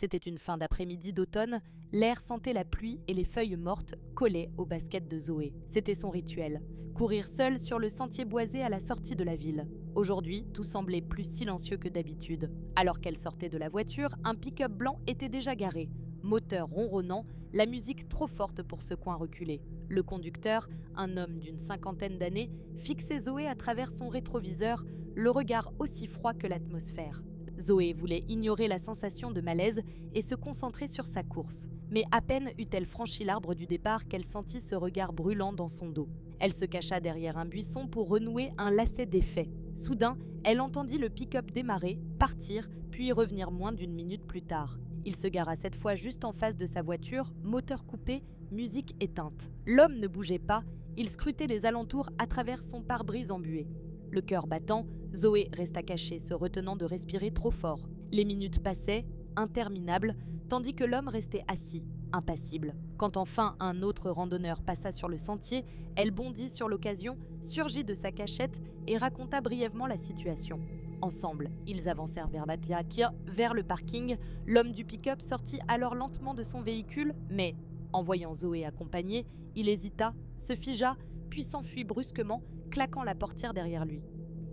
C'était une fin d'après-midi d'automne, l'air sentait la pluie et les feuilles mortes collaient aux baskets de Zoé. C'était son rituel, courir seule sur le sentier boisé à la sortie de la ville. Aujourd'hui, tout semblait plus silencieux que d'habitude. Alors qu'elle sortait de la voiture, un pick-up blanc était déjà garé, moteur ronronnant, la musique trop forte pour ce coin reculé. Le conducteur, un homme d'une cinquantaine d'années, fixait Zoé à travers son rétroviseur, le regard aussi froid que l'atmosphère. Zoé voulait ignorer la sensation de malaise et se concentrer sur sa course. Mais à peine eut-elle franchi l'arbre du départ qu'elle sentit ce regard brûlant dans son dos. Elle se cacha derrière un buisson pour renouer un lacet d'effets. Soudain, elle entendit le pick-up démarrer, partir, puis revenir moins d'une minute plus tard. Il se gara cette fois juste en face de sa voiture, moteur coupé, musique éteinte. L'homme ne bougeait pas, il scrutait les alentours à travers son pare-brise embué. Le cœur battant, Zoé resta cachée, se retenant de respirer trop fort. Les minutes passaient, interminables, tandis que l'homme restait assis, impassible. Quand enfin un autre randonneur passa sur le sentier, elle bondit sur l'occasion, surgit de sa cachette et raconta brièvement la situation. Ensemble, ils avancèrent vers Batiakir, vers le parking. L'homme du pick-up sortit alors lentement de son véhicule, mais, en voyant Zoé accompagnée, il hésita, se figea, puis s'enfuit brusquement, claquant la portière derrière lui.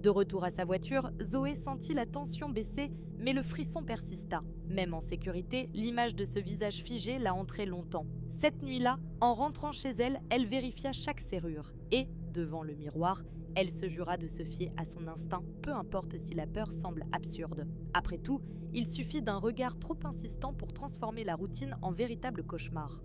De retour à sa voiture, Zoé sentit la tension baisser, mais le frisson persista. Même en sécurité, l'image de ce visage figé la hantrait longtemps. Cette nuit-là, en rentrant chez elle, elle vérifia chaque serrure. Et, devant le miroir, elle se jura de se fier à son instinct, peu importe si la peur semble absurde. Après tout, il suffit d'un regard trop insistant pour transformer la routine en véritable cauchemar.